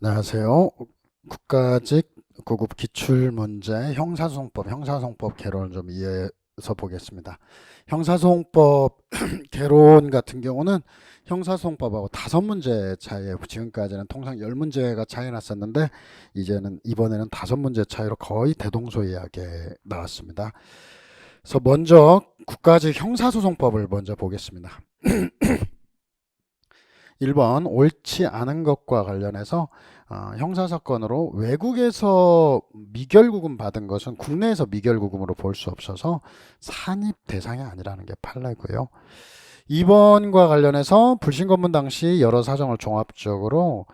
안녕하세요. 국가직 고급 기출문제 형사소송법 개론을 좀 이해해서 보겠습니다. 형사소송법 개론 같은 경우는 형사소송법하고 5문제 차이에 지금까지는 통상 10문제가 차이 났었는데 이번에는 5문제 차이로 거의 대동소이하게 나왔습니다. 그래서 먼저 국가직 형사소송법을 먼저 보겠습니다. 1번 옳지 않은 것과 관련해서 형사사건으로 외국에서 미결구금 받은 것은 국내에서 미결구금으로 볼 수 없어서 산입 대상이 아니라는 게 판례고요. 2번과 관련해서 불신검문 당시 여러 사정을 종합적으로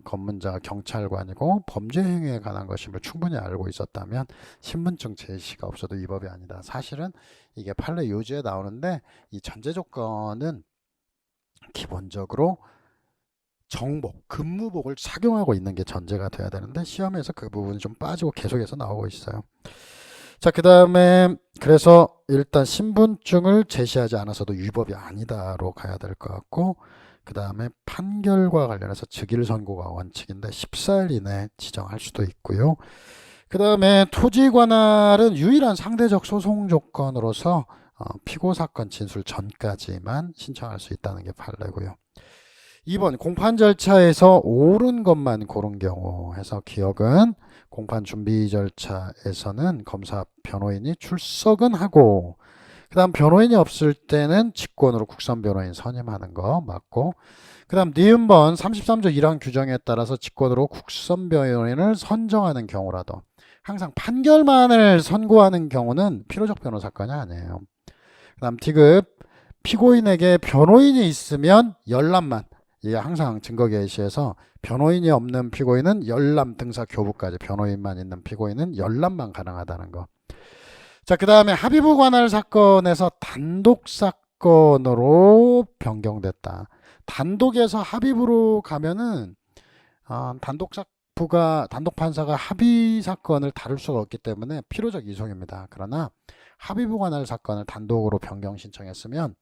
검문자가 경찰관이고 범죄 행위에 관한 것임을 충분히 알고 있었다면 신분증 제시가 없어도 위법이 아니다. 사실은 이게 판례 요지에 나오는데 이 전제 조건은 기본적으로 정복, 근무복을 착용하고 있는 게 전제가 돼야 되는데 시험에서 그 부분이 좀 빠지고 계속해서 나오고 있어요. 자, 그 다음에 그래서 일단 신분증을 제시하지 않아서도 위법이 아니다로 가야 될 것 같고, 그 다음에 판결과 관련해서 즉일 선고가 원칙인데 14일 이내 지정할 수도 있고요. 그 다음에 토지 관할은 유일한 상대적 소송 조건으로서 피고 사건 진술 전까지만 신청할 수 있다는 게 판례고요. 2번 공판 절차에서 옳은 것만 고른 경우 해서 기억은 공판 준비 절차에서는 검사 변호인이 출석은 하고, 그 다음 변호인이 없을 때는 직권으로 국선 변호인 선임하는 거 맞고, 그 다음 니은번 33조 1항 규정에 따라서 직권으로 국선 변호인을 선정하는 경우라도 항상 판결만을 선고하는 경우는 필요적 변호 사건이 아니에요. 그 다음 T급 피고인에게 변호인이 있으면 열람만, 이게 항상 증거 개시에서 변호인이 없는 피고인은 열람 등사 교부까지, 변호인만 있는 피고인은 열람만 가능하다는 거. 자, 그 다음에 합의부 관할 사건에서 단독 사건으로 변경됐다. 단독에서 합의부로 가면은 단독 판사가 합의 사건을 다룰 수가 없기 때문에 필요적 이송입니다. 그러나 합의부 관할 사건을 단독으로 변경 신청했으면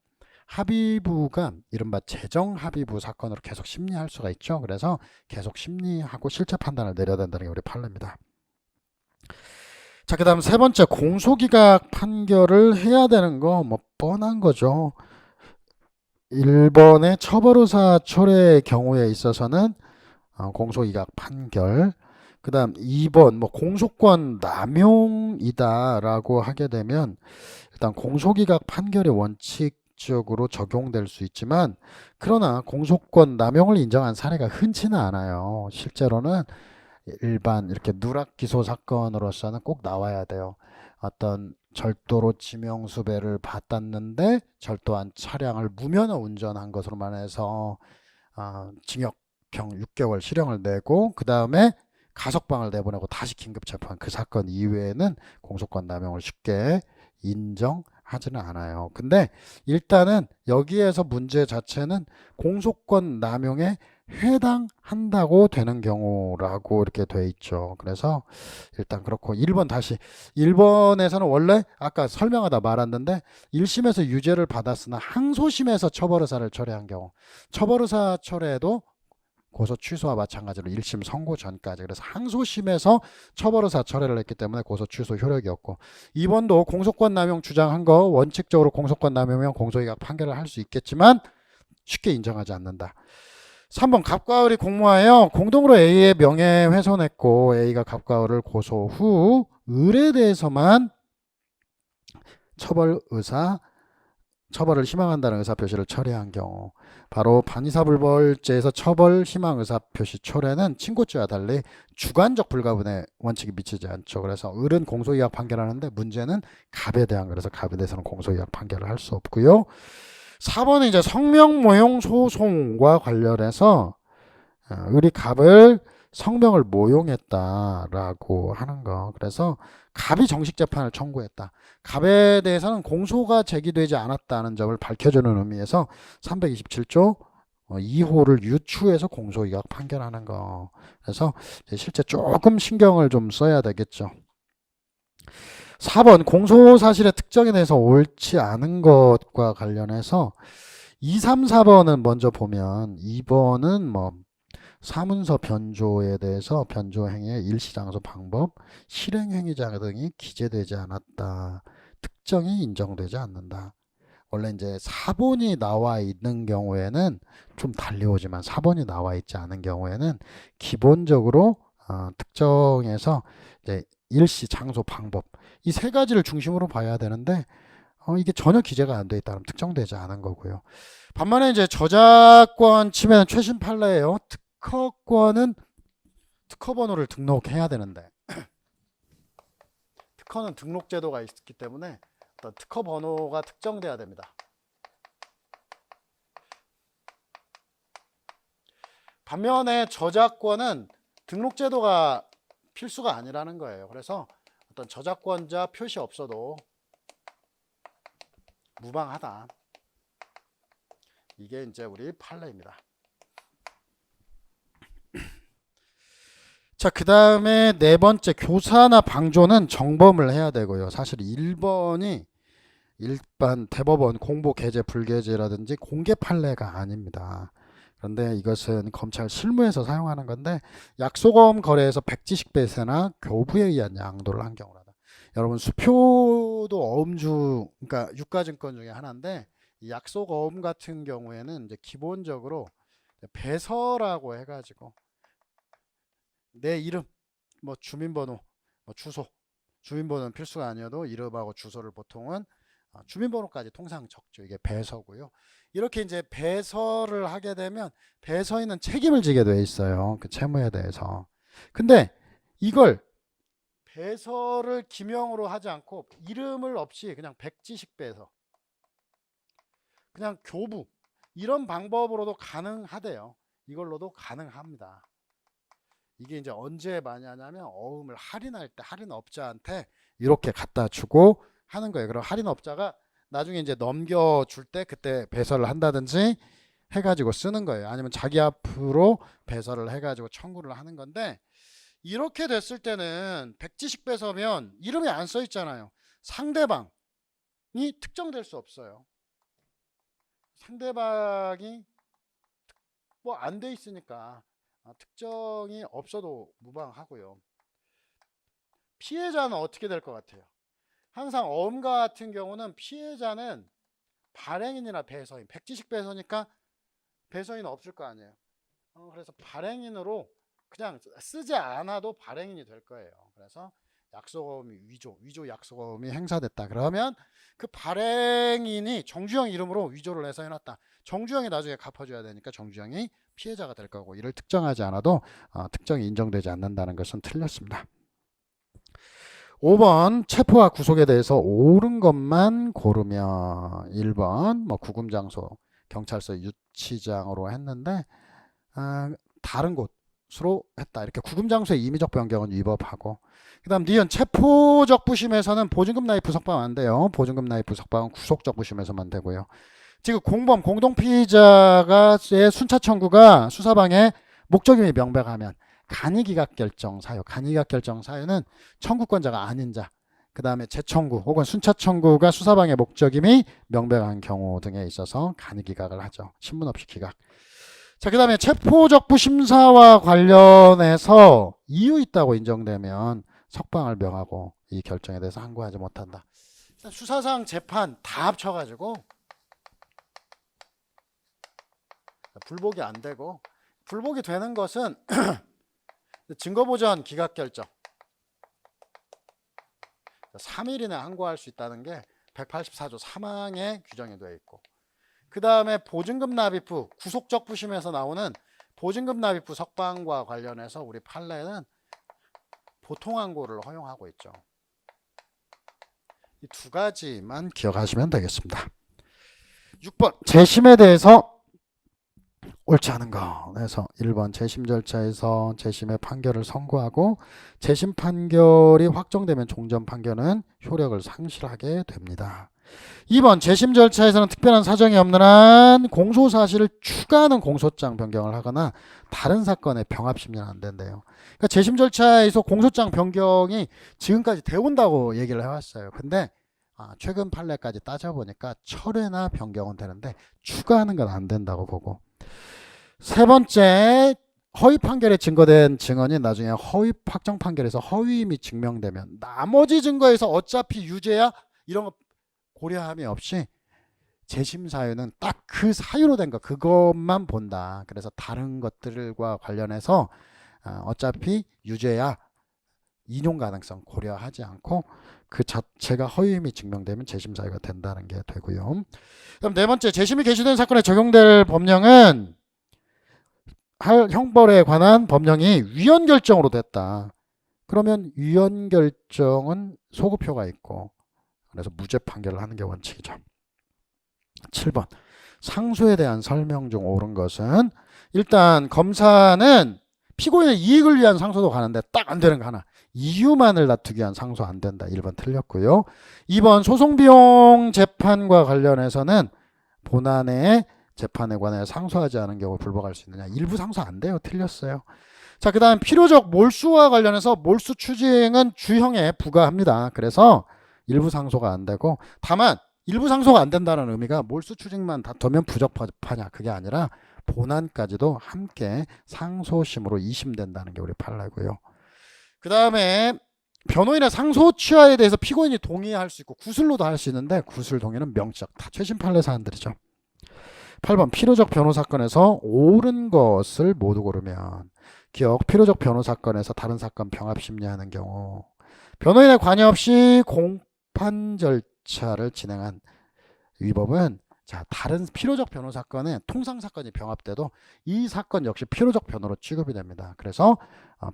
합의부가 이른바 재정합의부 사건으로 계속 심리할 수가 있죠. 그래서 계속 심리하고 실체 판단을 내려야 된다는 게 우리 판례입니다. 자, 그 다음 세 번째, 공소기각 판결을 해야 되는 거 뭐 뻔한 거죠. 1번의 처벌의사 철회의 경우에 있어서는 공소기각 판결, 그 다음 2번 뭐 공소권 남용이다라고 하게 되면 일단 공소기각 판결의 원칙적으로 적용될 수 있지만, 그러나 공소권 남용을 인정한 사례가 흔치는 않아요. 실제로는 일반 이렇게 누락 기소 사건으로서는 꼭 나와야 돼요. 어떤 절도로 지명수배를 받았는데 절도한 차량을 무면허 운전한 것으로만 해서 징역형 6개월 실형을 내고 그 다음에 가석방을 내보내고 다시 긴급 재판, 그 사건 이외에는 공소권 남용을 쉽게 인정하지는 않아요. 근데 일단은 여기에서 문제 자체는 공소권 남용에 해당한다고 되는 경우라고 이렇게 돼 있죠. 그래서 일단 그렇고 1번 다시, 1번에서는 원래 아까 설명하다 말았는데 1심에서 유죄를 받았으나 항소심에서 처벌의사를 철회한 경우, 처벌의사 철회도 고소 취소와 마찬가지로 1심 선고 전까지, 그래서 항소심에서 처벌의사 철회를 했기 때문에 고소 취소 효력이 없고, 2번도 공소권 남용 주장한 거 원칙적으로 공소권 남용이면 공소기각 판결을 할 수 있겠지만 쉽게 인정하지 않는다. 3번 갑과 을이 공모하여 공동으로 A의 명예훼손했고 A가 갑과 을을 고소 후 을에 대해서만 처벌을 희망한다는 의사표시를 철회한 경우, 바로 반의사불벌죄에서 처벌 희망 의사표시 철회는 친고죄와 달리 주관적 불가분의 원칙이 미치지 않죠. 그래서 을은 공소기각 판결하는데 문제는 갑에 대한, 그래서 갑에 대해서는 공소기각 판결을 할 수 없고요. 4번은 이제 성명모용 소송과 관련해서 을이 갑을 성명을 모용했다라고 하는 거. 그래서 갑이 정식 재판을 청구했다. 갑에 대해서는 공소가 제기되지 않았다는 점을 밝혀주는 의미에서 327조 2호를 유추해서 공소기각 판결하는 거. 그래서 실제 조금 신경을 좀 써야 되겠죠. 4번 공소 사실의 특정에 대해서 옳지 않은 것과 관련해서 2, 3, 4번은 먼저 보면, 2번은 뭐 사문서 변조에 대해서 변조행위의 일시장소 방법, 실행행위자 등이 기재되지 않았다. 특정이 인정되지 않는다. 원래 이제 사본이 나와 있는 경우에는 좀 달려오지만 사본이 나와 있지 않은 경우에는 기본적으로 특정해서 이제 일시, 장소, 방법 이 세 가지를 중심으로 봐야 되는데 이게 전혀 기재가 안 돼 있다면 특정되지 않은 거고요. 반면에 이제 저작권 침해는 최신 판례예요. 특허권은 특허 번호를 등록해야 되는데 특허는 등록 제도가 있기 때문에 어떤 특허 번호가 특정돼야 됩니다. 반면에 저작권은 등록 제도가 필수가 아니라는 거예요. 그래서 어떤 저작권자 표시 없어도 무방하다. 이게 이제 우리 판례입니다. 자, 그 다음에 네 번째, 교사나 방조는 정범을 해야 되고요. 사실 1번이 일반 대법원 공보 개재 불개재라든지 공개 판례가 아닙니다. 그런데 이것은 검찰 실무에서 사용하는 건데 약소금 거래에서 백지식배세나 교부에 의한 양도를 한 경우라다. 여러분 수표도 어음주, 그러니까 유가증권 중에 하나인데 약소금 같은 경우에는 이제 기본적으로 배서라고 해가지고 내 이름, 뭐 주민번호, 뭐 주소, 주민번호는 필수가 아니어도 이름하고 주소를 보통은 주민번호까지 통상 적죠. 이게 배서고요. 이렇게 이제 배서를 하게 되면 배서인은 책임을 지게 돼 있어요. 그 채무에 대해서. 근데 이걸 배서를 기명으로 하지 않고 이름을 없이 그냥 백지식 배서, 그냥 교부 이런 방법으로도 가능하대요. 이걸로도 가능합니다. 이게 이제 언제 많이 하냐면 어음을 할인할 때 할인업자한테 이렇게 갖다 주고 하는 거예요. 그럼 할인업자가 나중에 이제 넘겨줄 때 그때 배설을 한다든지 해가지고 쓰는 거예요. 아니면 자기 앞으로 배설을 해가지고 청구를 하는 건데 이렇게 됐을 때는 백지식 배서면 이름이 안 써 있잖아요. 상대방이 특정될 수 없어요. 상대방이 뭐 안 돼 있으니까 특정이 없어도 무방하고요. 피해자는 어떻게 될 것 같아요? 항상 어음 같은 경우는 피해자는 발행인이나 배서인, 백지식 배서니까 배서인은 없을 거 아니에요. 그래서 발행인으로 그냥 쓰지 않아도 발행인이 될 거예요. 그래서 약소금이 위조 약소금이 행사됐다. 그러면 그 발행인이 정주영 이름으로 위조를 해서 해놨다. 정주영이 나중에 갚아줘야 되니까 정주영이 피해자가 될 거고 이를 특정하지 않아도 특정이 인정되지 않는다는 것은 틀렸습니다. 5번 체포와 구속에 대해서 옳은 것만 고르면 1번 뭐 구금장소 경찰서 유치장으로 했는데 다른 곳으로 했다. 이렇게 구금장소의 임의적 변경은 위법하고 그 다음 니은 체포적 부심에서는 보증금 납입 석방 안 돼요. 보증금 납입 석방은 구속적 부심에서만 되고요. 지금 공범 공동피의자가의 순차 청구가 수사방에 목적임이 명백하면 간이기각결정 사유, 간이기각결정 사유는 청구권자가 아닌 자, 그 다음에 재청구 혹은 순차 청구가 수사방의 목적임이 명백한 경우 등에 있어서 간이기각을 하죠. 신문 없이 기각. 자, 그 다음에 체포적 부심사와 관련해서 이유 있다고 인정되면 석방을 명하고 이 결정에 대해서 항고하지 못한다. 수사상 재판 다 합쳐가지고 불복이 안 되고 불복이 되는 것은 증거보전 기각결정 3일 이내 항고할 수 있다는 게 184조 3항에 규정이 되어 있고 그 다음에 보증금 납입 후 구속적 부심에서 나오는 보증금 납입 후 석방과 관련해서 우리 판례는 보통 항고를 허용하고 있죠. 이 두 가지만 기억하시면 되겠습니다. 6번 재심에 대해서 옳지 않은 거. 그래서 1번 재심 절차에서 재심의 판결을 선고하고 재심 판결이 확정되면 종전 판결은 효력을 상실하게 됩니다. 2번 재심 절차에서는 특별한 사정이 없는 한 공소사실을 추가하는 공소장 변경을 하거나 다른 사건에 병합심리는 안 된대요. 그러니까 재심 절차에서 공소장 변경이 지금까지 되온다고 얘기를 해왔어요. 근데 최근 판례까지 따져보니까 철회나 변경은 되는데 추가하는 건 안 된다고 보고 세 번째 허위 판결에 증거된 증언이 나중에 허위 확정 판결에서 허위임이 증명되면 나머지 증거에서 어차피 유죄야 이런 거 고려함이 없이 재심 사유는 딱 그 사유로 된 거 그것만 본다. 그래서 다른 것들과 관련해서 어차피 유죄야 인용 가능성 고려하지 않고 그 자체가 허위임이 증명되면 재심 사유가 된다는 게 되고요. 그럼 네 번째, 재심이 개시된 사건에 적용될 법령은 형벌에 관한 법령이 위헌 결정으로 됐다. 그러면 위헌 결정은 소급효가 있고 그래서 무죄 판결을 하는 게 원칙이죠. 7번, 상소에 대한 설명 중 옳은 것은 일단 검사는 피고인의 이익을 위한 상소도 가는데 딱 안 되는 거 하나, 이유만을 다투기 위한 상소 안 된다. 1번 틀렸고요. 2번, 소송비용 재판과 관련해서는 본안의 재판에 관해 상소하지 않은 경우 불복할 수 있느냐. 일부 상소 안 돼요. 틀렸어요. 자, 그 다음 필요적 몰수와 관련해서 몰수 추징은 주형에 부과합니다. 그래서 일부 상소가 안 되고, 다만 일부 상소가 안 된다는 의미가 몰수 추징만 다투면 부적파냐 그게 아니라 본안까지도 함께 상소심으로 이심된다는 게 우리 판례고요. 그 다음에 변호인의 상소 취하에 대해서 피고인이 동의할 수 있고 구술로도 할 수 있는데 구술 동의는 명시적 다 최신 판례 사안들이죠. 8번, 필요적 변호 사건에서 옳은 것을 모두 고르면 기억, 필요적 변호 사건에서 다른 사건 병합 심리하는 경우 변호인의 관여 없이 공판 절차를 진행한 위법은 자, 다른 필요적 변호 사건에 통상 사건이 병합돼도 이 사건 역시 필요적 변호로 취급이 됩니다. 그래서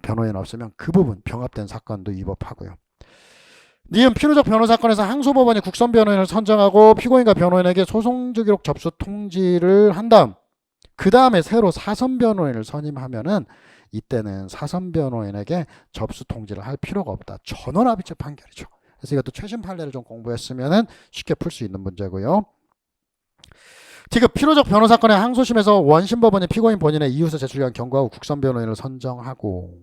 변호인 없으면 그 부분 병합된 사건도 위법하고요. 니은, 필요적 변호 사건에서 항소법원이 국선 변호인을 선정하고 피고인과 변호인에게 소송기록 접수 통지를 한 다음 그 다음에 새로 사선 변호인을 선임하면은 이때는 사선 변호인에게 접수 통지를 할 필요가 없다. 전원합의체 판결이죠. 그래서 이것도 최신 판례를 좀 공부했으면은 쉽게 풀 수 있는 문제고요. 디귿, 필요적 변호 사건의 항소심에서 원심법원이 피고인 본인의 이유서 제출한 경고하고 국선 변호인을 선정하고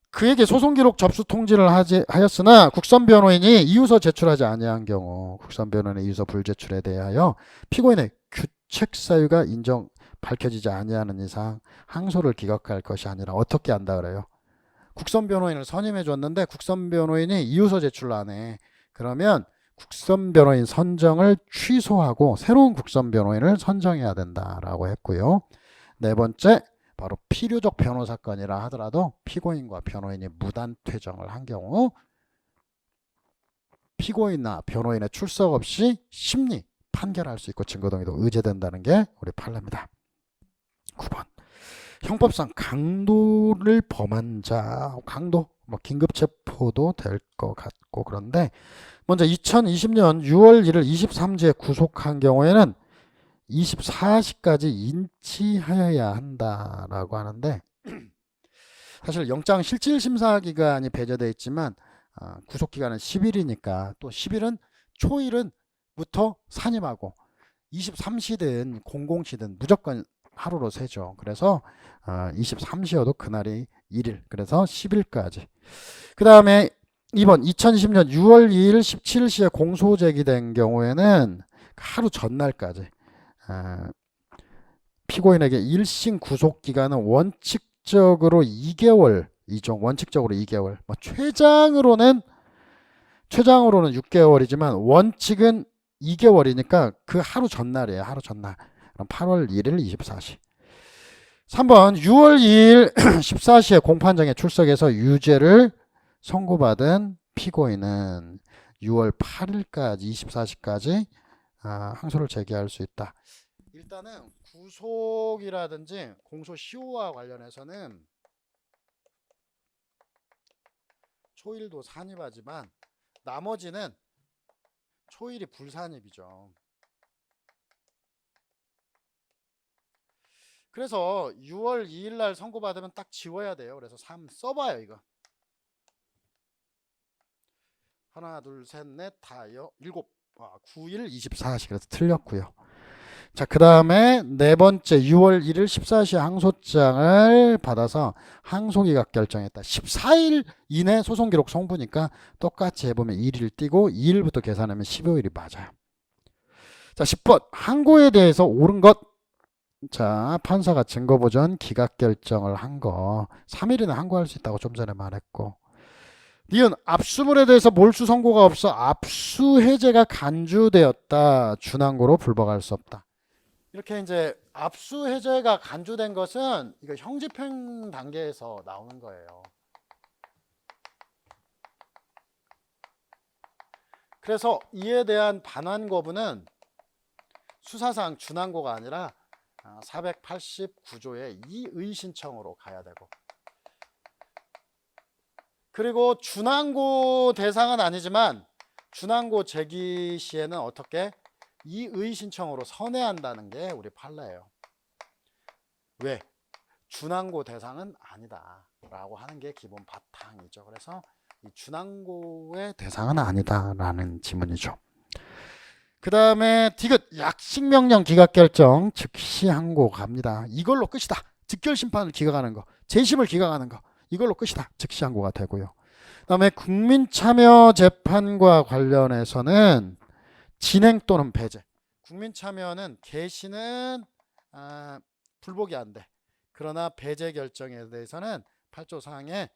그에게 소송기록 접수 통지를 하였으나 국선 변호인이 이유서 제출하지 아니한 경우 국선 변호인의 이유서 불제출에 대하여 피고인의 규책 사유가 밝혀지지 아니하는 이상 항소를 기각할 것이 아니라 어떻게 한다 그래요? 국선 변호인을 선임해 줬는데 국선 변호인이 이유서 제출을 안 해. 그러면 국선 변호인 선정을 취소하고 새로운 국선 변호인을 선정해야 된다라고 했고요. 네 번째, 바로 필요적 변호 사건이라 하더라도 피고인과 변호인이 무단 퇴정을 한 경우 피고인이나 변호인의 출석 없이 심리 판결할 수 있고 증거동의도 의제된다는 게 우리 판례입니다. 9번, 형법상 강도를 범한 자, 강도 긴급체포도 될 것 같고 그런데 먼저 2020년 6월 1일 23지에 구속한 경우에는 24시까지 인치하여야 한다라고 하는데 사실 영장 실질 심사 기간이 배제되어 있지만 구속 기간은 10일이니까 또 10일은 초일은부터 산임하고 23시든 00시든 무조건 하루로 세죠. 그래서 23시여도 그날이 1일, 그래서 10일까지. 그 다음에 2번, 2020년 6월 2일 17시에 공소 제기된 경우에는 하루 전날까지 피고인에게 1심 구속 기간은 원칙적으로 2개월이죠. 원칙적으로 2개월. 최장으로는 6개월이지만 원칙은 2개월이니까 그 하루 전날이에요. 하루 전날. 그럼 8월 1일 24시. 3번, 6월 2일 14시에 공판장에 출석해서 유죄를 선고받은 피고인은 6월 8일까지 24시까지 항소를 제기할 수 있다. 일단은 구속이라든지 공소시효와 관련해서는 초일도 산입하지만 나머지는 초일이 불산입이죠. 그래서 6월 2일 날 선고받으면 딱 지워야 돼요. 그래서 3 써봐요 이거. 하나 둘 셋 넷 다여 7 9일 24시. 그래서 틀렸고요. 자, 그 다음에 네 번째 6월 1일 14시 항소장을 받아서 항소기각 결정했다. 14일 이내 소송기록 송부니까 똑같이 해보면 1일 띄고 2일부터 계산하면 15일이 맞아요. 자, 10번, 항고에 대해서 옳은 것 자, 판사가 증거보전 기각결정을 한 거 3일 이내 항고할 수 있다고 좀 전에 말했고, 니은 압수물에 대해서 몰수 선고가 없어 압수 해제가 간주되었다. 준항고로 불복할 수 없다. 이렇게 이제 압수 해제가 간주된 것은 이거 형집행 단계에서 나오는 거예요. 그래서 이에 대한 반환 거부는 수사상 준항고가 아니라 489조의 이의 신청으로 가야 되고, 그리고 준항고 대상은 아니지만 준항고 제기 시에는 어떻게 이의 신청으로 선회한다는 게 우리 판례예요. 왜? 준항고 대상은 아니다 라고 하는 게 기본 바탕이죠. 그래서 이 준항고의 대상은 아니다 라는 지문이죠. 그 다음에 디귿 약식명령 기각결정 즉시 항고 갑니다. 이걸로 끝이다. 즉결심판을 기각하는 거, 재심을 기각하는 거, 이걸로 끝이다. 즉시 항고가 되고요. 그 다음에 국민참여재판과 관련해서는 진행 또는 배제. 국민참여는 개시는 불복이 안 돼. 그러나 배제 결정에 대해서는 8조 사항에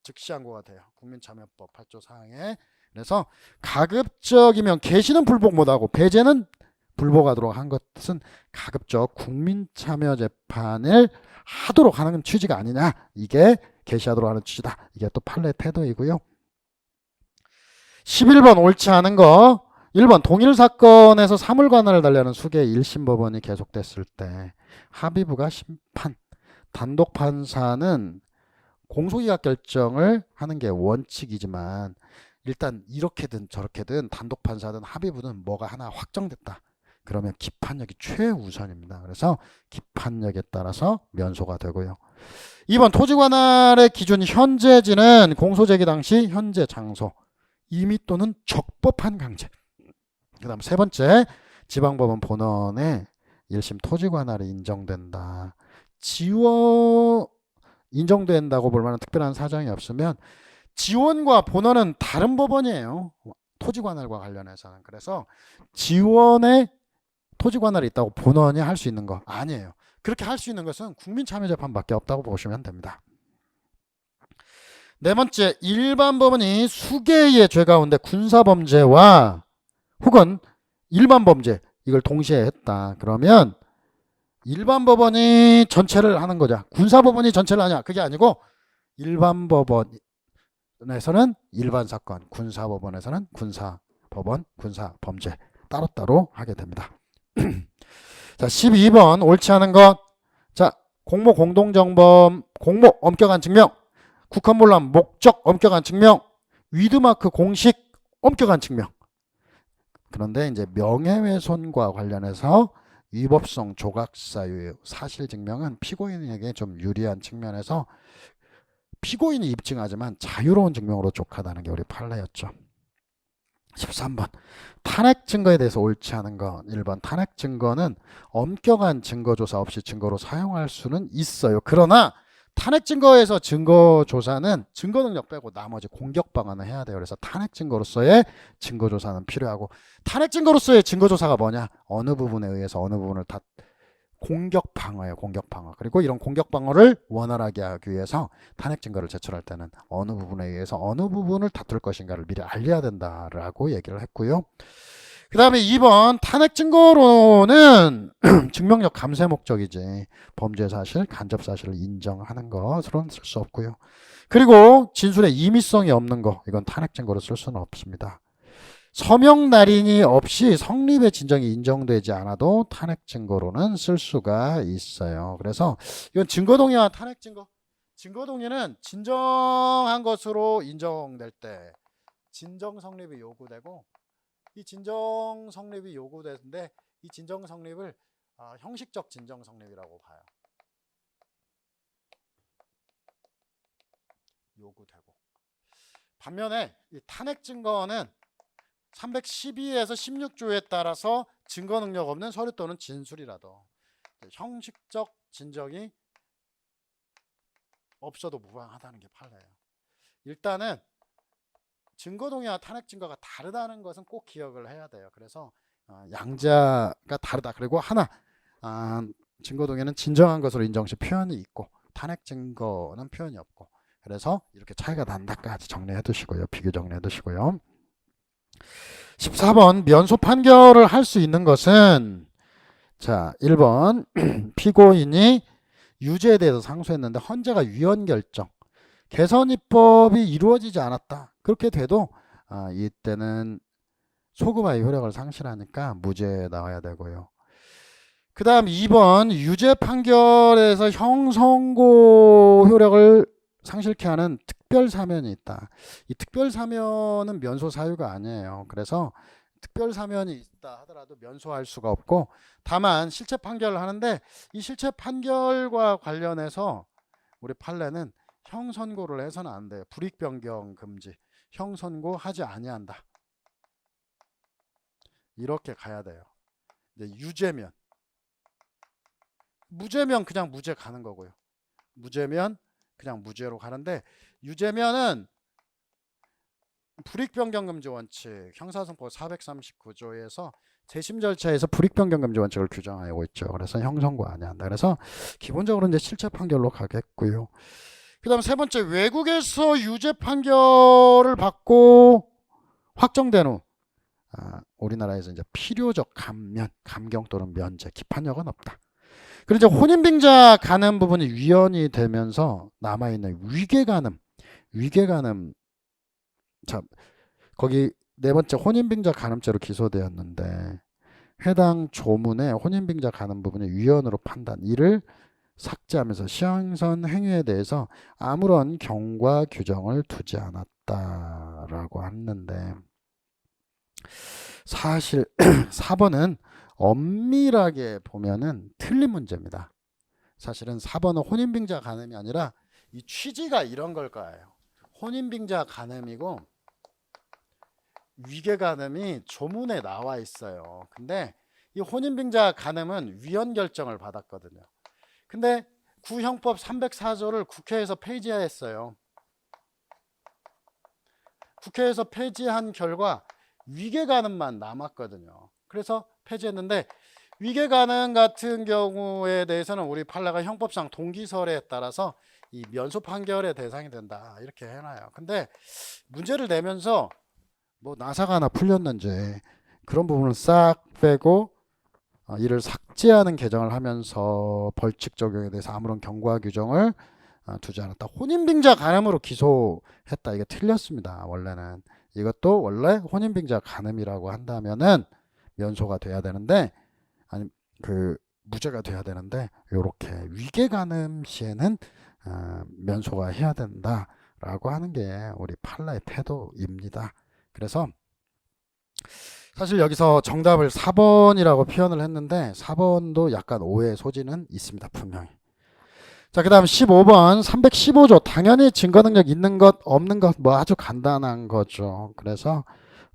즉시 항고가 돼요. 국민참여법 8조 사항에. 그래서 가급적이면 개시는 불복 못하고 배제는 불복하도록 한 것은 가급적 국민참여재판을 하도록 하는 취지가 아니냐. 이게 개시하도록 하는 취지다. 이게 또 판례 태도이고요. 11번 옳지 않은 거. 1번 동일 사건에서 사물관할을 달리하는 수개 1심 법원이 계속됐을 때 합의부가 심판, 단독 판사는 공소기각 결정을 하는 게 원칙이지만 일단 이렇게든 저렇게든 단독 판사든 합의부든 뭐가 하나 확정됐다. 그러면 기판력이 최우선입니다. 그래서 기판력에 따라서 면소가 되고요. 2번 토지관할의 기준 현재지는 공소제기 당시 현재 장소, 임의 또는 적법한 강제. 그 다음 세 번째, 지방법원 본원에 1심 토지관할이 인정된다. 인정된다고 볼 만한 특별한 사정이 없으면 지원과 본원은 다른 법원이에요. 토지관할과 관련해서는. 그래서 지원에 토지관할이 있다고 본원이 할 수 있는 거 아니에요. 그렇게 할 수 있는 것은 국민참여재판밖에 없다고 보시면 됩니다. 네 번째, 일반 법원이 수개의 죄 가운데 군사범죄와 혹은 일반 범죄 이걸 동시에 했다. 그러면 일반 법원이 전체를 하는 거죠. 군사법원이 전체를 하냐? 그게 아니고 일반 법원에서는 일반 사건, 군사법원에서는 군사법원, 군사범죄 따로따로 하게 됩니다. 자, 12번 옳지 않은 것. 자, 공모 공동정범, 공모 엄격한 증명, 국헌문란 목적 엄격한 증명, 위드마크 공식 엄격한 증명. 그런데 이제 명예훼손과 관련해서 위법성 조각사유 사실 증명은 피고인에게 좀 유리한 측면에서 피고인이 입증하지만 자유로운 증명으로 족하다는 게 우리 판례였죠. 13번 탄핵 증거에 대해서 옳지 않은 것. 1번 탄핵 증거는 엄격한 증거조사 없이 증거로 사용할 수는 있어요. 그러나 탄핵 증거에서 증거 조사는 증거 능력 빼고 나머지 공격 방안을 해야 돼요. 그래서 탄핵 증거로서의 증거 조사는 필요하고, 탄핵 증거로서의 증거 조사가 뭐냐? 어느 부분에 의해서 어느 부분을 다 공격 방어예요. 공격 방어. 그리고 이런 공격 방어를 원활하게 하기 위해서 탄핵 증거를 제출할 때는 어느 부분에 의해서 어느 부분을 다툴 것인가를 미리 알려야 된다라고 얘기를 했고요. 그 다음에 2번 탄핵 증거로는 증명력 감쇄 목적이지 범죄 사실, 간접 사실을 인정하는 것으로는 쓸 수 없고요. 그리고 진술에 임의성이 없는 거, 이건 탄핵 증거로 쓸 수는 없습니다. 서명 날인이 없이 성립의 진정이 인정되지 않아도 탄핵 증거로는 쓸 수가 있어요. 그래서 이건 증거동의와 탄핵 증거. 증거동의는 진정한 것으로 인정될 때 진정 성립이 요구되고, 이 진정 성립이 요구되는데 이 진정 성립을 형식적 진정 성립이라고 봐요. 요구되고. 반면에 이 탄핵 증거는 312에서 16조에 따라서 증거 능력 없는 서류 또는 진술이라도 형식적 진정이 없어도 무방하다는 게 판례예요. 일단은 증거동의와 탄핵 증거가 다르다는 것은 꼭 기억을 해야 돼요. 그래서 양자가 다르다. 그리고 하나, 증거 동의는 진정한 것으로 인정 시 표현이 있고 탄핵 증거는 표현이 없고 그래서 이렇게 차이가 난다까지 정리해 두시고요. 비교 정리해 두시고요. 14번 면소 판결을 할 수 있는 것은 자 1번 피고인이 유죄에 대해서 상소했는데 헌재가 위헌 결정 개선 입법이 이루어지지 않았다. 그렇게 돼도 이때는 소급화의 효력을 상실하니까 무죄 나와야 되고요. 그 다음 2번 유죄 판결에서 형선고 효력을 상실케 하는 특별 사면이 있다. 이 특별 사면은 면소 사유가 아니에요. 그래서 특별 사면이 있다 하더라도 면소할 수가 없고 다만 실체 판결을 하는데 이 실체 판결과 관련해서 우리 판례는 형선고를 해서는 안 돼요. 불이익 변경 금지. 형선고 하지 아니한다. 이렇게 가야 돼요. 이제 유죄면 무죄면 그냥 무죄 가는 거고요. 무죄면 그냥 무죄로 가는데 유죄면은 불이익변경금지 원칙 형사소송법 439조에서 재심 절차에서 불이익변경금지 원칙을 규정하고 있죠. 그래서 형선고 아니한다. 그래서 기본적으로 이제 실체 판결로 가겠고요. 그다음 세 번째 외국에서 유죄 판결을 받고 확정된 후 우리나라에서 이제 필요적 감면, 감경 또는 면제, 기판력은 없다. 그리고 이제 혼인빙자 가늠 부분이 위헌이 되면서 남아있는 위계가늠. 자, 거기 네 번째 혼인빙자 가늠죄로 기소되었는데 해당 조문에 혼인빙자 가늠 부분이 위헌으로 판단. 이를 삭제하면서 시행선 행위에 대해서 아무런 경과 규정을 두지 않았다라고 했는데 사실 4번은 엄밀하게 보면은 틀린 문제입니다. 사실은 4번은 혼인빙자 가늠이 아니라 이 취지가 이런 걸 거예요. 혼인빙자 가늠이고 위계가늠이 조문에 나와 있어요. 근데 이 혼인빙자 가늠은 위헌 결정을 받았거든요. 근데 구형법 304조를 국회에서 폐지했어요. 국회에서 폐지한 결과 위계가늠만 남았거든요. 그래서 폐지했는데 위계가늠 같은 경우에 대해서는 우리 판례가 형법상 동기설에 따라서 이 면소 판결의 대상이 된다 이렇게 해놔요. 근데 문제를 내면서 뭐 나사가 하나 풀렸는지 그런 부분을 싹 빼고 이를 삭제하는 개정을 하면서 벌칙 적용에 대해서 아무런 경과 규정을 두지 않았다. 혼인빙자 가늠으로 기소했다. 이게 틀렸습니다. 원래는 이것도 원래 혼인빙자 가늠이라고 한다면은 면소가 돼야 되는데 아니 그 무죄가 돼야 되는데 이렇게 위계가늠 시에는 면소가 해야 된다라고 하는 게 우리 판례의 태도입니다. 그래서 사실 여기서 정답을 4번이라고 표현을 했는데 4번도 약간 오해의 소지는 있습니다. 분명히. 자, 그 다음 15번 315조 당연히 증거능력 있는 것 없는 것 뭐 아주 간단한 거죠. 그래서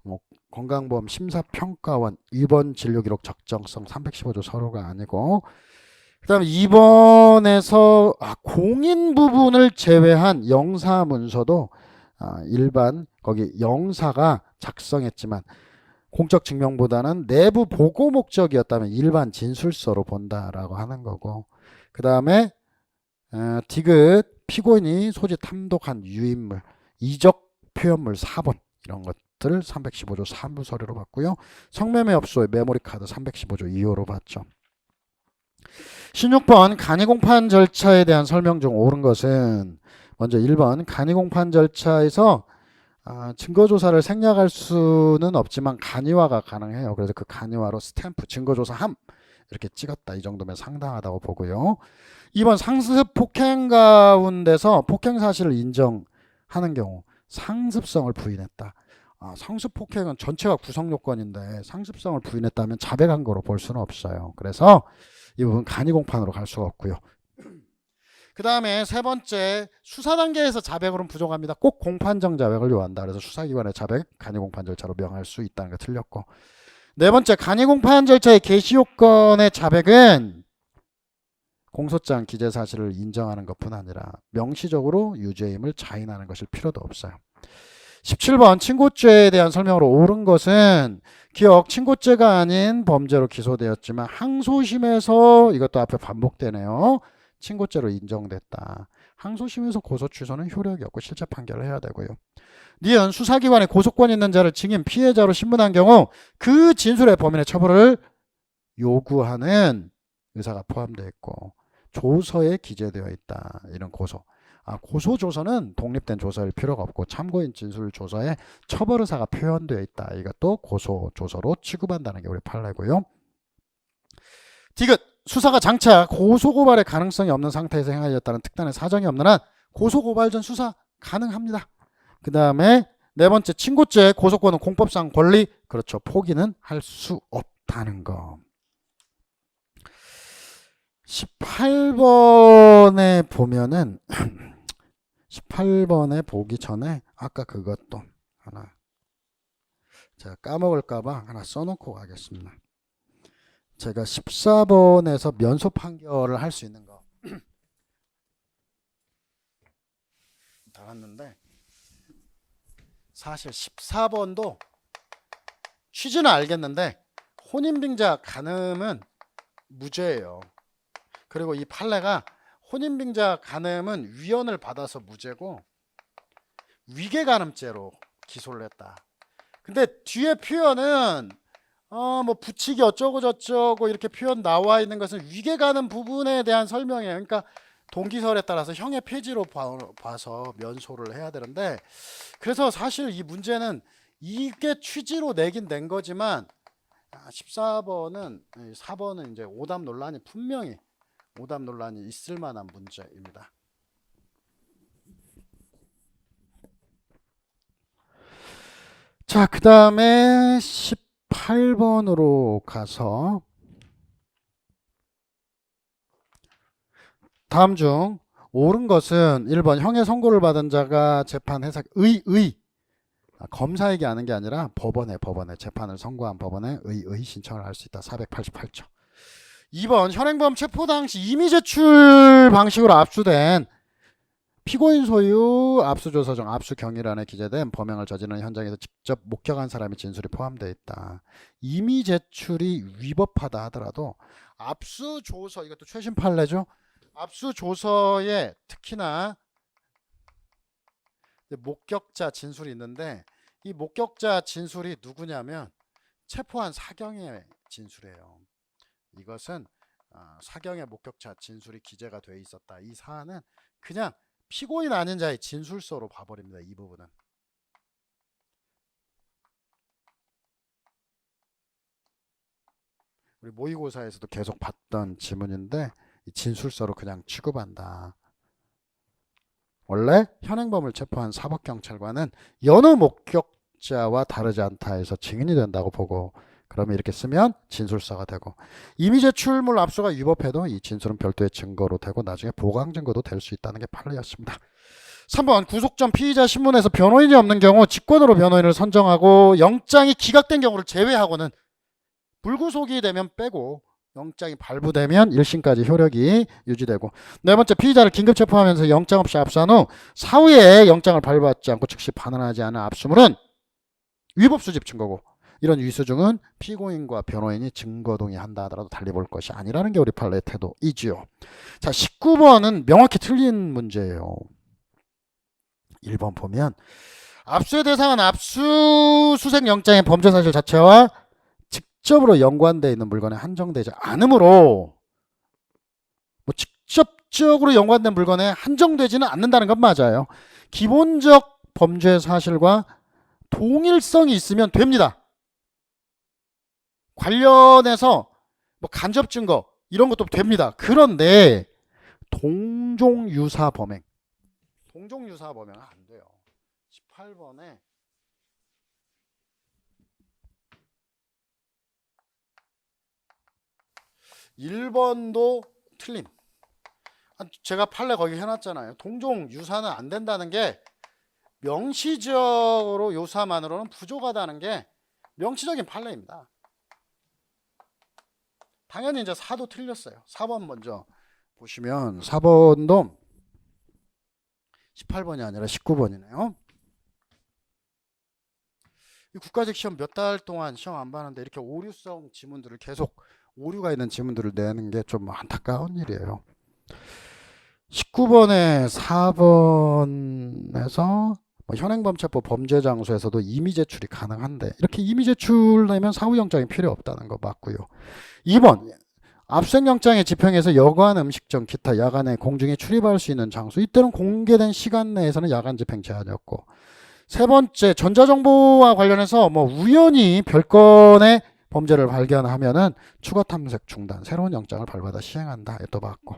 뭐 건강보험 심사평가원 입원 진료기록 적정성 315조 서로가 아니고 그 다음에 2번에서 공인 부분을 제외한 영사문서도 일반 거기 영사가 작성했지만 공적 증명보다는 내부 보고 목적이었다면 일반 진술서로 본다라고 하는 거고 그 다음에 디귿 피고인이 소지 탐독한 유인물 이적 표현물 4번 이런 것들 315조 3부 서류로 봤고요. 성매매 업소의 메모리 카드 315조 2호로 봤죠. 16번 간이공판 절차에 대한 설명 중 옳은 것은 먼저 1번 간이공판 절차에서 증거조사를 생략할 수는 없지만 간이화가 가능해요. 그래서 그 간이화로 스탬프 증거조사함 이렇게 찍었다. 이 정도면 상당하다고 보고요. 2번 상습 폭행 가운데서 폭행 사실을 인정하는 경우 상습성을 부인했다. 상습 폭행은 전체가 구성 요건인데 상습성을 부인했다면 자백한 거로 볼 수는 없어요. 그래서 이 부분 간이공판으로 갈 수가 없고요. 그 다음에 세 번째 수사 단계에서 자백으로는 부족합니다. 꼭 공판정 자백을 요한다. 그래서 수사기관의 자백 간이공판 절차로 명할 수 있다는 게 틀렸고 네 번째 간이공판 절차의 개시 요건의 자백은 공소장 기재 사실을 인정하는 것뿐 아니라 명시적으로 유죄임을 자인하는 것일 필요도 없어요. 17번 친고죄에 대한 설명으로 옳은 것은 기억 친고죄가 아닌 범죄로 기소되었지만 항소심에서 이것도 앞에 반복되네요. 친고죄로 인정됐다. 항소심에서 고소 취소는 효력이 없고 실체 판결을 해야 되고요. 니은 수사기관에 고소권 있는 자를 증인 피해자로 신문한 경우 그 진술의 범인의 처벌을 요구하는 의사가 포함되어 있고 조서에 기재되어 있다. 이런 고소. 고소 조서는 독립된 조서일 필요가 없고 참고인 진술 조서에 처벌 의사가 표현되어 있다. 이것도 고소 조서로 취급한다는 게 우리 판례고요. 디귿 수사가 장차 고소 고발의 가능성이 없는 상태에서 행하였다는 특단의 사정이 없는 한 고소 고발 전 수사 가능합니다. 그 다음에 네 번째 친고죄 고소권은 공법상 권리 그렇죠. 포기는 할 수 없다는 거. 18번에 보면은 18번에 보기 전에 아까 그것도 하나 제가 까먹을까봐 하나 써놓고 가겠습니다. 제가 14번에서 면소 판결을 할 수 있는 거 나갔는데 사실 14번도 취지는 알겠는데 혼인빙자 간음은 무죄예요. 그리고 이 판례가 혼인빙자 간음은 위헌을 받아서 무죄고 위계간음죄로 기소를 했다. 근데 뒤에 표현은 뭐 부치기 어쩌고 저쩌고 이렇게 표현 나와 있는 것은 위계간음 부분에 대한 설명이에요. 그러니까 동기설에 따라서 형의 폐지로 봐서 면소를 해야 되는데 그래서 사실 이 문제는 이게 취지로 내긴 낸 거지만 14번은 4번은 이제 오답 논란이 분명히 오답 논란이 있을 만한 문제입니다. 자, 그 다음에 18번으로 가서 다음 중 옳은 것은 1번 형의 선고를 받은 자가 재판 해석 검사에게 하는 게 아니라 법원에 재판을 선고한 법원에 의의 신청을 할 수 있다. 488조. 2번 현행범 체포 당시 임의 제출 방식으로 압수된 피고인 소유 압수조서 중 압수경위란에 기재된 범행을 저지르는 현장에서 직접 목격한 사람의 진술이 포함되어 있다. 임의 제출이 위법하다 하더라도 압수조서 이것도 최신 판례죠. 압수조서에 특히나 목격자 진술이 있는데 이 목격자 진술이 누구냐면 체포한 사경의 진술이에요. 이것은 사경의 목격자 진술이 기재가 되어 있었다. 이 사안은 그냥 피고인 아닌 자의 진술서로 봐버립니다. 이 부분은. 우리 모의고사에서도 계속 봤던 지문인데 이 진술서로 그냥 취급한다. 원래 현행범을 체포한 사법경찰관은 여느 목격자와 다르지 않다 해서 증인이 된다고 보고 그러면 이렇게 쓰면 진술서가 되고 임의 제출물 압수가 위법해도 이 진술은 별도의 증거로 되고 나중에 보강 증거도 될 수 있다는 게 판례였습니다. 3번 구속 전 피의자 신문에서 변호인이 없는 경우 직권으로 변호인을 선정하고 영장이 기각된 경우를 제외하고는 불구속이 되면 빼고 영장이 발부되면 1심까지 효력이 유지되고 네 번째 피의자를 긴급 체포하면서 영장 없이 압수한 후 사후에 영장을 발부받지 않고 즉시 반환하지 않은 압수물은 위법 수집 증거고 이런 위수중은 피고인과 변호인이 증거 동의한다 하더라도 달리 볼 것이 아니라는 게 우리 판례의 태도이지요. 자, 19번은 명확히 틀린 문제예요. 1번 보면 압수의 대상은 압수수색 영장의 범죄 사실 자체와 직접으로 연관되어 있는 물건에 한정되지 않으므로 뭐 직접적으로 연관된 물건에 한정되지는 않는다는 건 맞아요. 기본적 범죄 사실과 동일성이 있으면 됩니다. 관련해서 뭐 간접 증거 이런 것도 됩니다. 그런데 동종유사 범행은 안 돼요. 18번에 1번도 틀림. 제가 판례 거기 해놨잖아요. 동종유사는 안 된다는 게 명시적으로 요사만으로는 부족하다는 게 명시적인 판례입니다. 당연히 이제 4도 틀렸어요. 4번 먼저 보시면 4번도 18번이 아니라 19번이네요. 이 국가직 시험 몇 달 동안 시험 안 봤는데 이렇게 오류성 지문들을 계속 오류가 있는 지문들을 내는 게 좀 안타까운 일이에요. 19번에 4번에서 현행범죄법 범죄장소에서도 임의 제출이 가능한데 이렇게 임의 제출되면 사후영장이 필요 없다는 거 맞고요. 2번 압수수색영장의 집행에서 여관, 음식점, 기타 야간에 공중에 출입할 수 있는 장소 이때는 공개된 시간 내에서는 야간 집행 제한이었고 세 번째 전자정보와 관련해서 우연히 별건의 범죄를 발견하면은 추가 탐색 중단 새로운 영장을 발받아 시행한다 또 봤고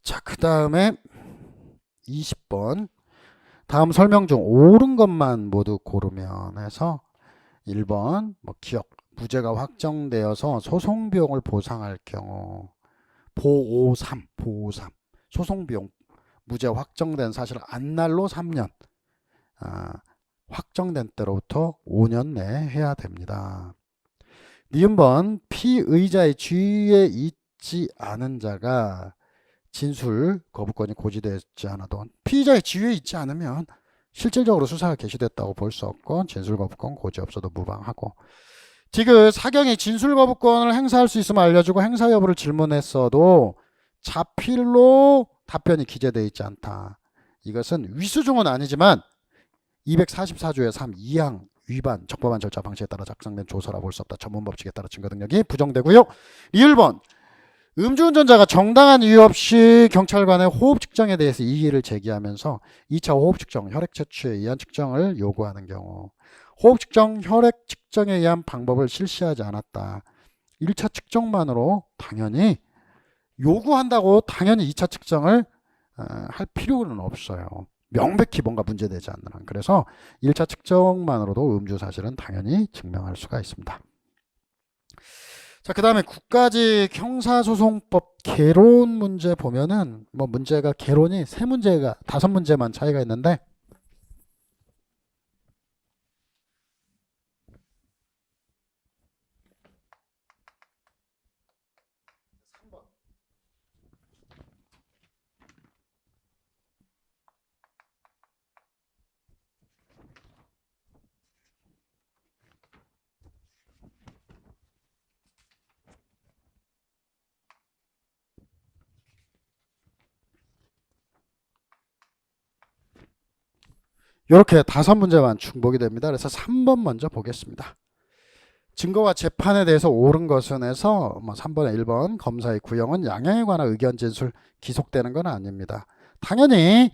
자, 그 다음에 20번 다음 설명 중 옳은 것만 모두 고르면 해서 1번 기억 무죄가 확정되어서 소송비용을 보상할 경우 보호3 소송비용 무죄 확정된 사실 안날로 3년 확정된 때로부터 5년 내에 해야 됩니다. 니은번 피의자의 지위에 있지 않은 자가 진술 거부권이 고지되지 않아도 피의자의 지위에 있지 않으면 실질적으로 수사가 개시됐다고 볼 수 없고 진술 거부권 고지 없어도 무방하고 디귿 사경이 진술 거부권을 행사할 수 있음을 알려주고 행사 여부를 질문했어도 자필로 답변이 기재되어 있지 않다. 이것은 위수중은 아니지만 244조의 3 2항 위반 적법한 절차 방식에 따라 작성된 조서라 볼 수 없다. 전문법칙에 따라 증거 능력이 부정되고요. 1번 음주운전자가 정당한 이유 없이 경찰관의 호흡 측정에 대해서 이의를 제기하면서 2차 호흡 측정, 혈액 채취에 의한 측정을 요구하는 경우 호흡 측정, 혈액 측정에 의한 방법을 실시하지 않았다. 1차 측정만으로 당연히 요구한다고 당연히 2차 측정을 할 필요는 없어요. 명백히 뭔가 문제되지 않는 한. 그래서 1차 측정만으로도 음주 사실은 당연히 증명할 수가 있습니다. 자, 그 다음에 국가직 형사소송법 개론 문제 보면은 문제가 개론이 3문제가 5문제만 차이가 있는데 이렇게 5문제만 중복이 됩니다. 그래서 3번 먼저 보겠습니다. 증거와 재판에 대해서 옳은 것은 해서 3번에 1번 검사의 구형은 양형에 관한 의견 진술 기속되는 건 아닙니다. 당연히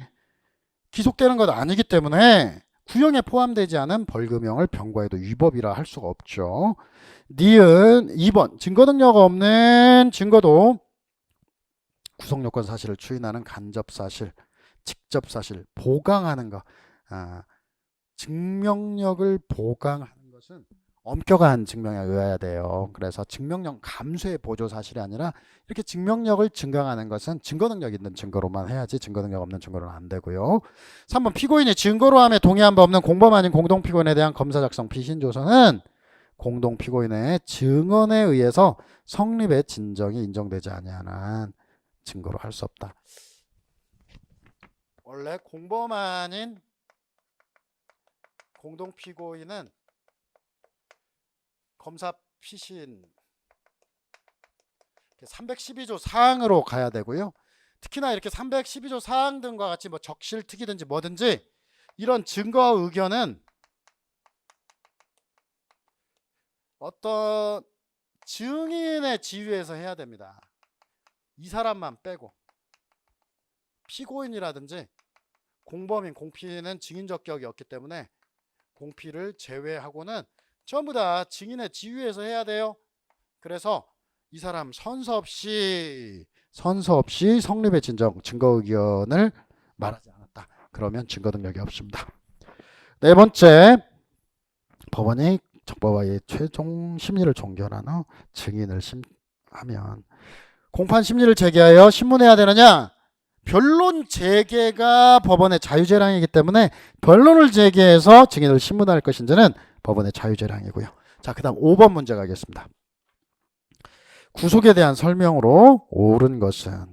기속되는 건 아니기 때문에 구형에 포함되지 않은 벌금형을 병과에도 위법이라 할 수가 없죠. 니은 2번 증거 능력 없는 증거도 구속요건 사실을 추인하는 간접사실, 직접사실, 보강하는 것 증명력을 보강하는 것은 엄격한 증명에 의해야 돼요. 그래서 증명력 감수의 보조 사실이 아니라 이렇게 증명력을 증강하는 것은 증거 능력 있는 증거로만 해야지 증거 능력 없는 증거로는 안 되고요. 3번 피고인이 증거로 함에 동의한 바 없는 공범 아닌 공동피고인에 대한 검사 작성 피신조서는 공동피고인의 증언에 의해서 성립의 진정이 인정되지 아니하는 증거로 할 수 없다. 원래 공범 아닌 공동피고인은 검사 피신 312조 사항으로 가야 되고요. 특히나 이렇게 312조 사항 등과 같이 적실특이든지 뭐든지 이런 증거 의견은 어떤 증인의 지위에서 해야 됩니다. 이 사람만 빼고 피고인이라든지 공범인 공피는 증인 적격이 없기 때문에 공피를 제외하고는 전부 다 증인의 지위에서 해야 돼요. 그래서 이 사람 선서 없이 성립의 진정 증거 의견을 말하지 않았다. 그러면 증거 능력이 없습니다. 네 번째, 법원이 적법화의 최종 심리를 종결한 후 증인을 하면 공판 심리를 제기하여 신문해야 되느냐? 변론 제기가 법원의 자유재량이기 때문에 변론을 제기해서 증인을 신문할 것인지는 법원의 자유재량이고요. 자, 그 다음 5번 문제 가겠습니다. 구속에 대한 설명으로 옳은 것은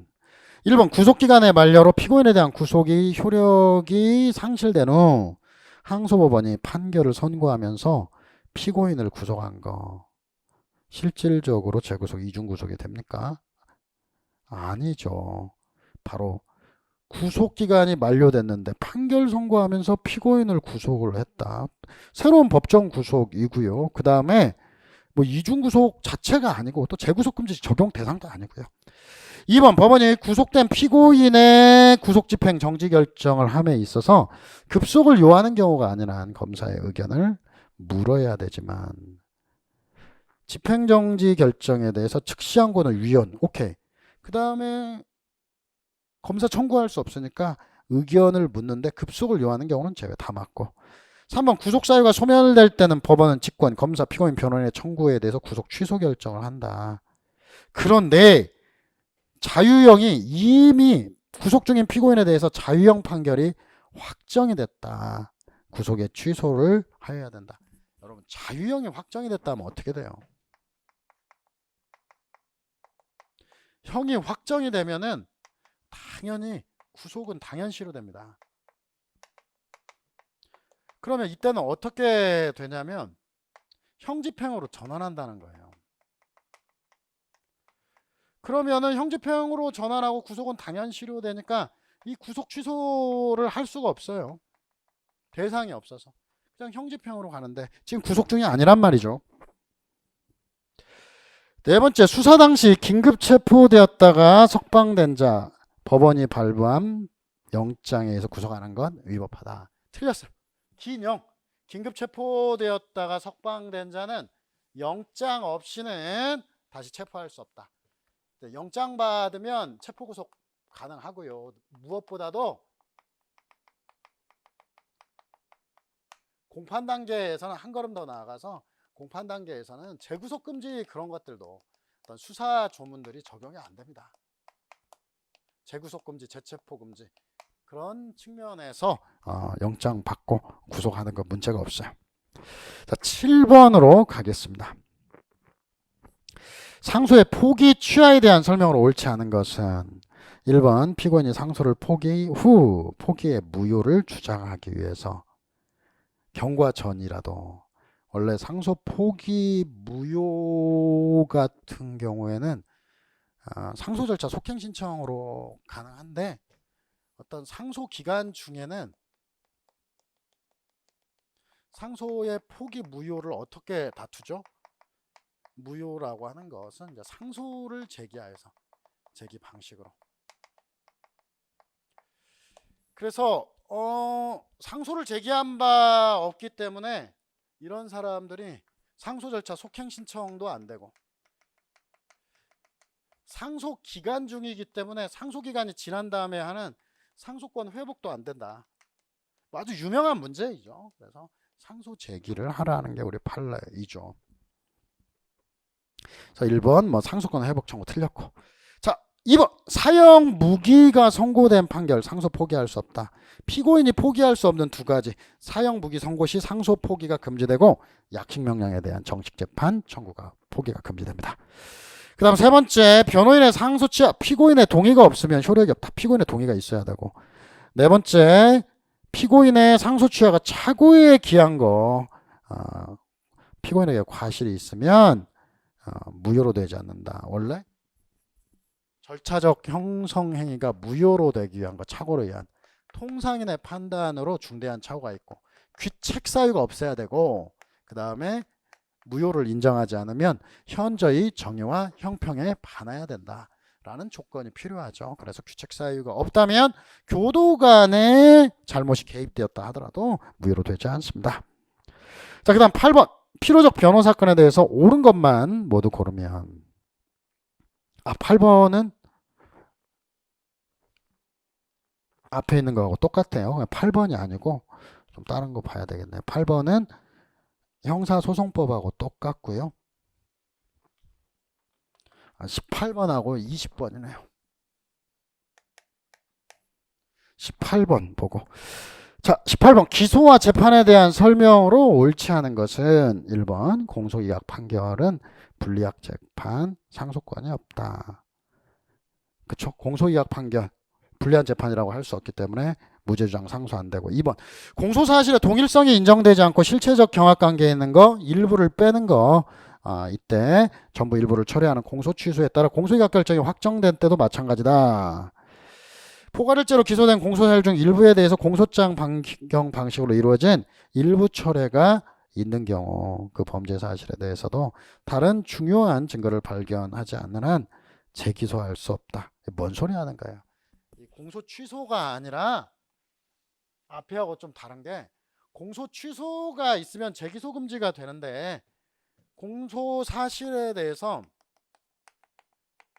1번 구속기간의 만료로 피고인에 대한 구속이 효력이 상실된 후 항소법원이 판결을 선고하면서 피고인을 구속한 거 실질적으로 재구속 이중구속이 됩니까? 아니죠. 바로 구속기간이 만료됐는데 판결 선고하면서 피고인을 구속을 했다. 새로운 법정 구속이고요. 그 다음에 뭐 이중구속 자체가 아니고 또 재구속금지 적용 대상도 아니고요. 2번 법원이 구속된 피고인의 구속집행 정지 결정을 함에 있어서 급속을 요하는 경우가 아니란 검사의 의견을 물어야 되지만 집행정지 결정에 대해서 즉시항고는 위헌. 오케이. 그 다음에 검사 청구할 수 없으니까 의견을 묻는데 급속을 요하는 경우는 제외 다 맞고. 3번 구속 사유가 소멸될 때는 법원은 직권, 검사, 피고인, 변호인의 청구에 대해서 구속 취소 결정을 한다. 그런데 자유형이 이미 구속 중인 피고인에 대해서 자유형 판결이 확정이 됐다. 구속의 취소를 하여야 된다. 여러분 자유형이 확정이 됐다면 어떻게 돼요? 형이 확정이 되면은 당연히 구속은 당연시로 됩니다. 그러면 이때는 어떻게 되냐면 형집행으로 전환한다는 거예요. 그러면은 형집행으로 전환하고 구속은 당연시로 되니까 이 구속 취소를 할 수가 없어요. 대상이 없어서 그냥 형집행으로 가는데 지금 구속 중이 아니란 말이죠. 네 번째, 수사 당시 긴급 체포되었다가 석방된 자 법원이 발부한 영장에 의해서 구속하는 건 위법하다. 틀렸어요. 긴영, 긴급 체포되었다가 석방된 자는 영장 없이는 다시 체포할 수 없다. 영장 받으면 체포 구속 가능하고요. 무엇보다도 공판 단계에서는 한 걸음 더 나아가서 공판 단계에서는 재구속 금지 그런 것들도 어떤 수사 조문들이 적용이 안 됩니다. 재구속 금지, 재체포 금지 그런 측면에서 영장 받고 구속하는 건 문제가 없어요. 자, 7번으로 가겠습니다. 상소의 포기 취하에 대한 설명으로 옳지 않은 것은 1번 피고인이 상소를 포기 후 포기의 무효를 주장하기 위해서 경과 전이라도 원래 상소 포기 무효 같은 경우에는 상소 절차 속행 신청으로 가능한데 어떤 상소 기간 중에는 상소의 포기 무효를 어떻게 다투죠? 무효라고 하는 것은 이제 상소를 제기하여서 제기 방식으로. 그래서 상소를 제기한 바 없기 때문에 이런 사람들이 상소 절차 속행 신청도 안 되고 상소 기간 중이기 때문에 상소 기간이 지난 다음에 하는 상소권 회복도 안 된다. 아주 유명한 문제이죠. 그래서 상소 제기를 하라는 게 우리 판례이죠. 그래서 1번 뭐 상소권 회복 청구 틀렸고. 자, 2번 사형 무기가 선고된 판결 상소 포기할 수 없다. 피고인이 포기할 수 없는 두 가지. 사형 무기 선고 시 상소 포기가 금지되고 약식 명령에 대한 정식 재판 청구가 포기가 금지됩니다. 그 다음 세 번째 변호인의 상소 취하 피고인의 동의가 없으면 효력이 없다. 피고인의 동의가 있어야 되고. 네 번째 피고인의 상소 취하가 차고에 기한 거 피고인에게 과실이 있으면 무효로 되지 않는다. 원래 절차적 형성행위가 무효로 되기 위한 거 착오로 의한 통상인의 판단으로 중대한 착오가 있고 귀책 사유가 없어야 되고 그 다음에 무효를 인정하지 않으면 현저히 정의와 형평에 반해야 된다라는 조건이 필요하죠. 그래서 귀책 사유가 없다면 교도 간에 잘못이 개입되었다 하더라도 무효로 되지 않습니다. 자, 그 다음 8번 필요적 변호 사건에 대해서 옳은 것만 모두 고르면 8번은 앞에 있는 거하고 똑같아요. 8번이 아니고 좀 다른 거 봐야 되겠네요. 8번은 형사소송법하고 똑같고요. 18번하고 20번이네요. 18번 보고. 자, 18번 기소와 재판에 대한 설명으로 옳지 않은 것은 1번 공소이악 판결은 불리약 재판 상소권이 없다. 그쵸? 공소이악 판결 불리한 재판이라고 할 수 없기 때문에 무죄 주장 상수 안 되고. 2번 공소 사실의 동일성이 인정되지 않고 실체적 경합관계에 있는 거 일부를 빼는 거. 이때 전부 일부를 처리하는 공소 취소에 따라 공소이악 결정이 확정된 때도 마찬가지다. 포괄일죄로 기소된 공소사실 중 일부에 대해서 공소장 변경 방식으로 이루어진 일부 철회가 있는 경우 그 범죄 사실에 대해서도 다른 중요한 증거를 발견하지 않는 한 재기소할 수 없다. 뭔 소리 하는 거예요? 이 공소 취소가 아니라 앞에하고 좀 다른 게 공소 취소가 있으면 재기소 금지가 되는데 공소 사실에 대해서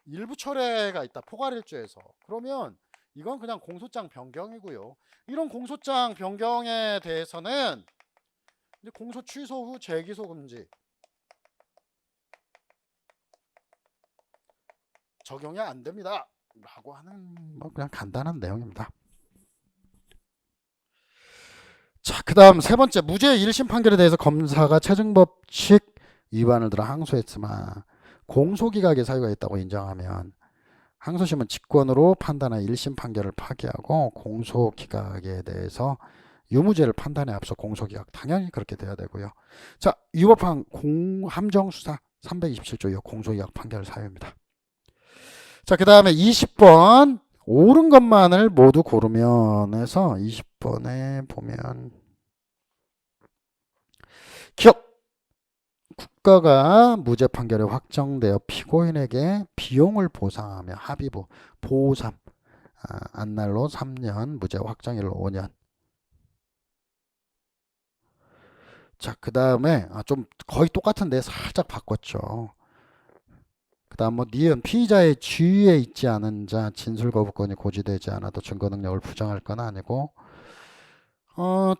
일부 철회가 있다. 포괄일죄에서. 그러면 이건 그냥 공소장 변경이고요. 이런 공소장 변경에 대해서는 이제 공소 취소 후 재기소 금지 적용이 안 됩니다. 라고 하는 뭐 그냥 간단한 내용입니다. 자, 그 다음 세 번째 무죄 1심 판결에 대해서 검사가 체증법칙 위반을 들어 항소했지만 공소기각의 사유가 있다고 인정하면 항소심은 직권으로 판단한 1심 판결을 파기하고 공소기각에 대해서 유무죄를 판단에 앞서 공소기각 당연히 그렇게 돼야 되고요. 자, 위법한 함정수사 327조 공소기각 판결 사유입니다. 자, 그 다음에 20번 옳은 것만을 모두 고르면 해서 20번에 보면 기억 국가가 무죄 판결이 확정되어 피고인에게 비용을 보상하며 합의부 보상 안날로 3년 무죄 확정일로 5년. 자, 그 다음에 좀 거의 똑같은데 살짝 바꿨죠. 그 다음 뭐 니은 피의자의 지위에 있지 않은 자 진술 거부권이 고지되지 않아도 증거 능력을 부정할 건 아니고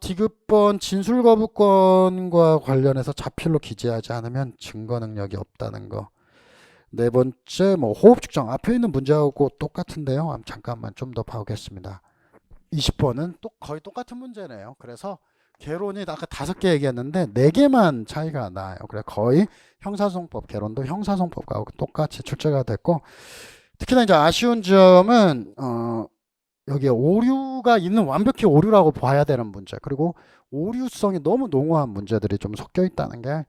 디귿번 진술 거부권과 관련해서 자필로 기재하지 않으면 증거 능력이 없다는 거. 네 번째 뭐 호흡 측정 앞에 있는 문제하고 똑같은데요. 잠깐만 좀 더 봐보겠습니다. 20번은 또 거의 똑같은 문제네요. 그래서 개론이 아까 5개 얘기했는데 4개만 차이가 나요. 그래 거의 형사소송법 개론도 형사소송법과 똑같이 출제가 됐고 특히나 이제 아쉬운 점은 여기에 오류가 있는 완벽히 오류라고 봐야 되는 문제 그리고 오류성이 너무 농후한 문제들이 좀 섞여 있다는 게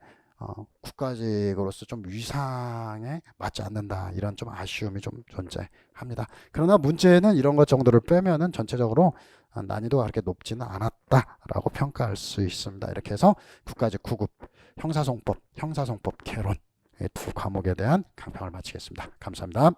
국가직으로서 좀 위상에 맞지 않는다 이런 좀 아쉬움이 좀 존재합니다. 그러나 문제는 이런 것 정도를 빼면은 전체적으로 난이도가 그렇게 높지는 않았다라고 평가할 수 있습니다. 이렇게 해서 국가직 9급 형사소송법 개론 이 두 과목에 대한 강평을 마치겠습니다. 감사합니다.